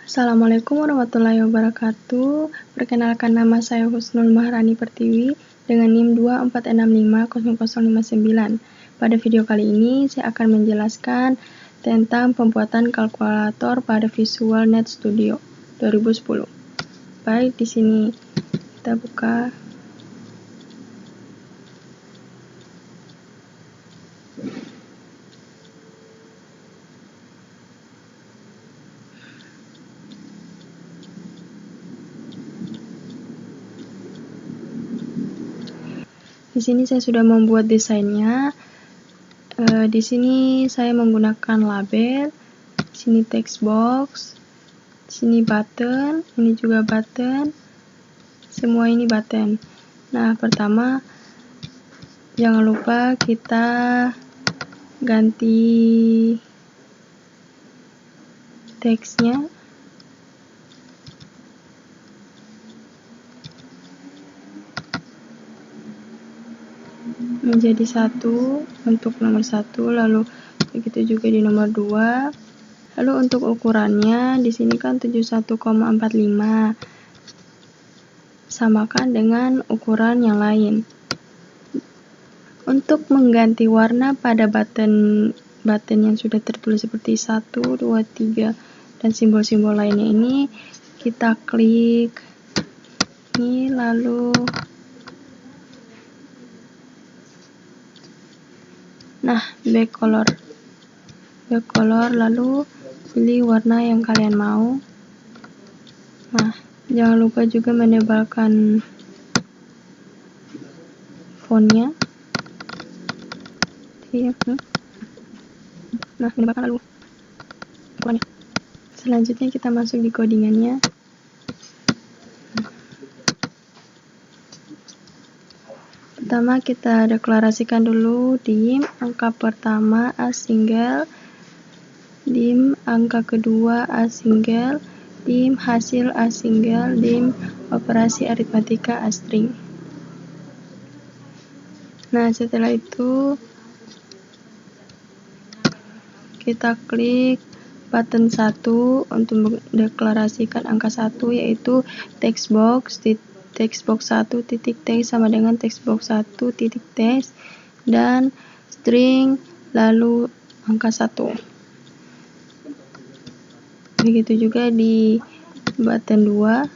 Assalamualaikum warahmatullahi wabarakatuh. Perkenalkan, nama saya Husnul Maharani Pertiwi dengan NIM 246500059. Pada video kali ini saya akan menjelaskan tentang pembuatan kalkulator pada Visualnet Studio 2010. Baik, di sini kita buka. Di sini saya sudah membuat desainnya. Di sini saya menggunakan label, di sini text box, di sini button, ini juga button, semua ini button. Nah, pertama jangan lupa kita ganti teksnya. Menjadi 1 untuk nomor 1, lalu begitu juga di nomor 2. Lalu untuk ukurannya di sini kan 71,45. Samakan dengan ukuran yang lain. Untuk mengganti warna pada button yang sudah tertulis seperti 1, 2, 3 dan simbol-simbol lainnya ini, kita klik ini, lalu back color, lalu pilih warna yang kalian mau. Nah, jangan lupa juga menebalkan fontnya. Nah, menebalkan lalu ukurannya. Selanjutnya kita masuk di codingannya. Pertama kita deklarasikan dulu dim angka pertama A single, dim angka kedua A single, dim hasil A single, dim operasi aritmatika A string. Nah, setelah itu kita klik button 1 untuk mendeklarasikan angka 1, yaitu text box 1 titik text sama dengan text box 1 titik text dan string lalu angka 1. Begitu juga di button 2,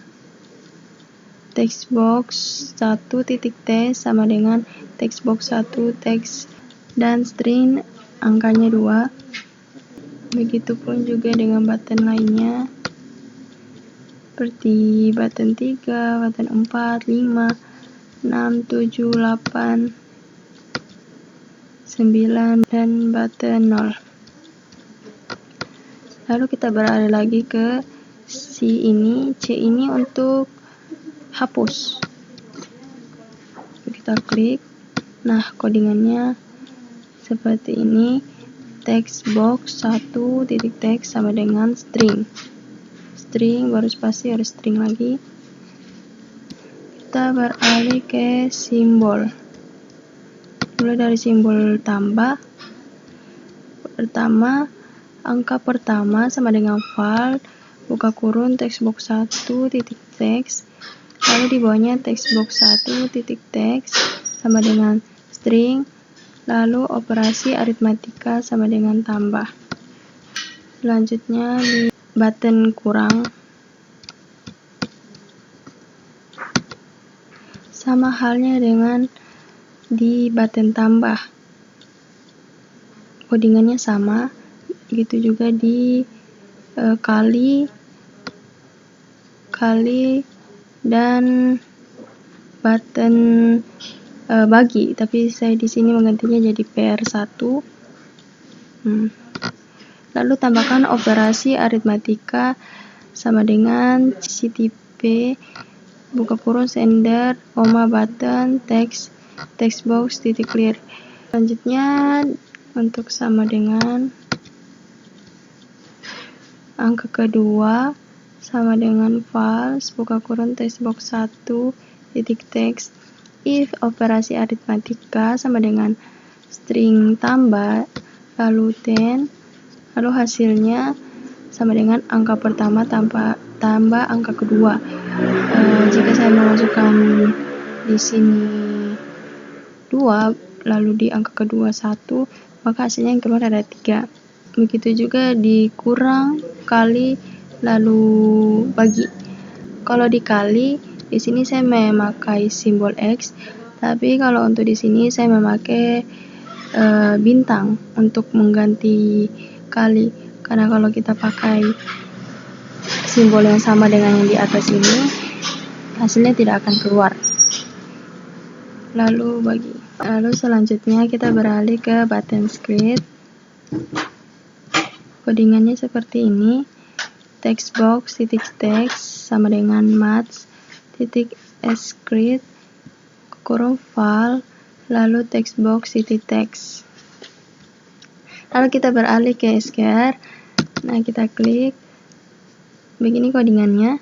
text box 1 titik text sama dengan text box 1 text dan string angkanya 2. Begitupun juga dengan button lainnya seperti button 3, button 4, 5, 6, 7, 8, 9, dan button 0. Lalu kita beralih lagi ke C ini untuk hapus. Kita klik. Nah, codingannya seperti ini. Text box 1 titik text sama dengan string baru spasi harus string lagi. Kita beralih ke simbol, mulai dari simbol tambah. Pertama, angka pertama sama dengan val buka kurun text box 1 titik text, lalu di bawahnya text box 1 titik text sama dengan string, lalu operasi aritmatika sama dengan tambah. Selanjutnya di button kurang, sama halnya dengan di button tambah, codingannya sama. Begitu juga di kali dan button bagi, tapi saya di sini menggantinya jadi PR1. Lalu tambahkan operasi aritmatika sama dengan CTP buka kurung sender, koma button, text box titik clear. Selanjutnya untuk sama dengan angka kedua sama dengan false buka kurung text box 1 titik text, if operasi aritmatika sama dengan string tambah lalu 10, lalu hasilnya sama dengan angka pertama tambah angka kedua. Jika saya memasukkan di sini 2 lalu di angka kedua 1, maka hasilnya yang keluar ada 3. Begitu juga dikurang, kali, lalu bagi. Kalau dikali, di sini saya memakai simbol X, tapi kalau untuk di sini saya memakai bintang untuk mengganti kali. Karena kalau kita pakai simbol yang sama dengan yang di atas ini, hasilnya tidak akan keluar. Lalu selanjutnya kita beralih ke button script. Codingannya seperti ini. Textbox titik text sama dengan maths titik script kurung file lalu textbox titik text. Lalu kita beralih ke SQR. Nah, kita klik. Begini codingannya.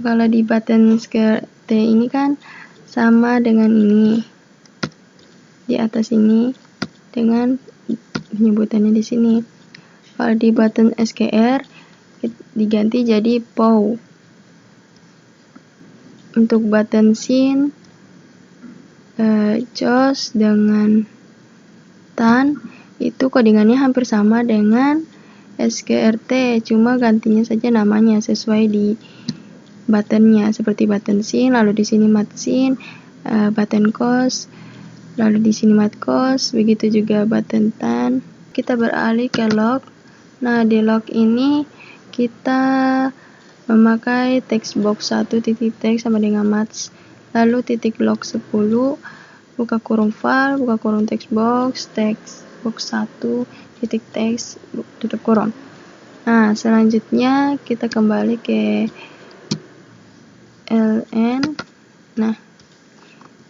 Kalau di button script ini kan sama dengan ini di atas ini dengan penyebutannya di sini. Kalau di button SQR diganti jadi POW. Untuk button scene JOS dengan TAN itu codingannya hampir sama dengan SQRT, cuma gantinya saja namanya sesuai di buttonnya, seperti button scene, lalu di sini mat scene, button cost, lalu di sini mat cost, begitu juga button TAN. Kita beralih ke log. Nah, di log ini kita memakai textbox 1 titik text sama dengan maths, lalu titik log 10, buka kurung file, buka kurung textbox 1 titik text, tutup kurung. Nah, selanjutnya kita kembali ke ln. Nah,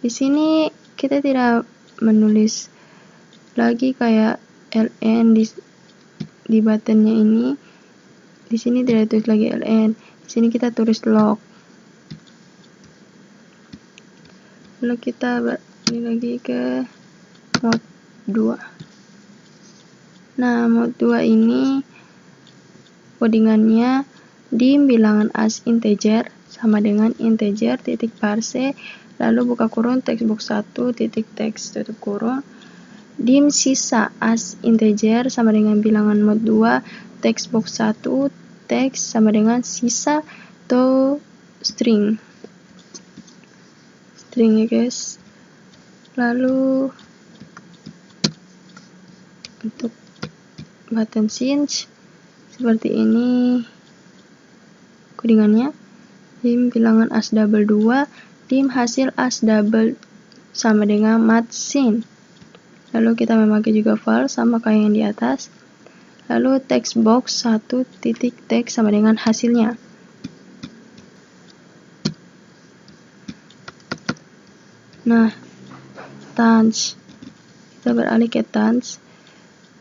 di sini kita tidak menulis lagi kayak ln di buttonnya ini. Di sini tidak tulis lagi ln. Di sini kita tulis log. Lalu kita balik lagi ke mode 2. Nah, mode 2 ini codingannya dim bilangan as integer sama dengan integer titik parse, lalu buka kurung textbox 1 titik text tutup kurung, dim sisa as integer sama dengan bilangan mode 2 textbox 1 text sama dengan sisa atau string ya guys. Lalu untuk button change seperti ini codingannya, dim bilangan as double 2 dim hasil as double sama dengan mat scene. Lalu kita memakai juga file sama kayak yang di atas, lalu textbox 1 titik text sama dengan hasilnya. Nah, tans, kita beralih ke tans.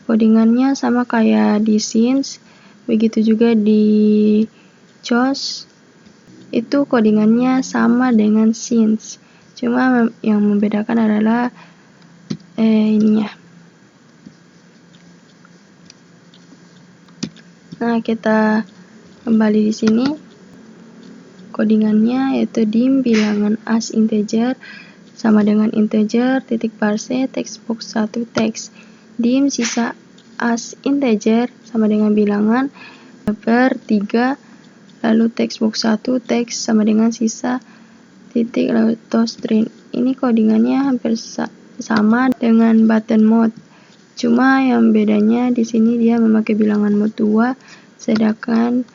Codingannya sama kayak di scenes, begitu juga di JOS. Itu codingannya sama dengan scenes, cuma yang membedakan adalah ininya. Nah, kita kembali di sini. Codingannya yaitu dim bilangan as integer sama dengan integer titik parse textbox 1 text, dim sisa as integer sama dengan bilangan per 3, lalu textbox 1 text sama dengan sisa titik lalu string. Ini codingannya hampir sama dengan button mode, cuma yang bedanya di sini dia memakai bilangan mode 2, sedangkan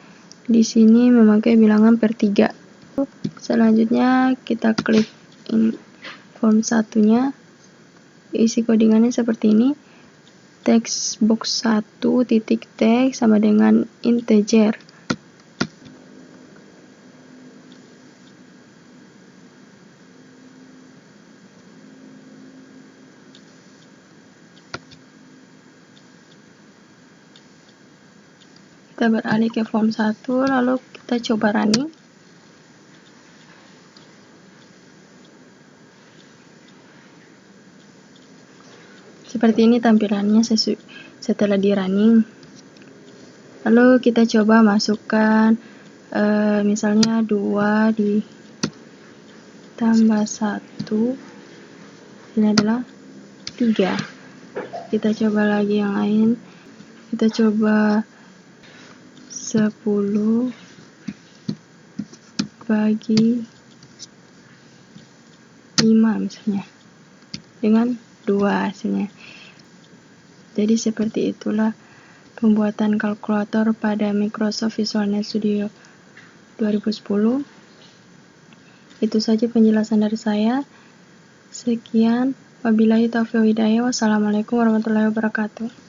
di sini memakai bilangan per 3. Selanjutnya kita klik form satunya, isi codingannya seperti ini, textbox 1 titik text sama dengan integer. Kita beralih ke form 1, lalu kita coba running. Seperti ini tampilannya setelah di running. Lalu kita coba masukkan misalnya 2 ditambah 1, ini adalah 3. Kita coba lagi yang lain. Kita coba 10 bagi 5 misalnya, dengan 2 hasilnya. Jadi seperti itulah pembuatan kalkulator pada Microsoft Visual Net Studio 2010. Itu saja penjelasan dari saya. Sekian, wabillahi taufiq wal hidayah. Wassalamualaikum warahmatullahi wabarakatuh.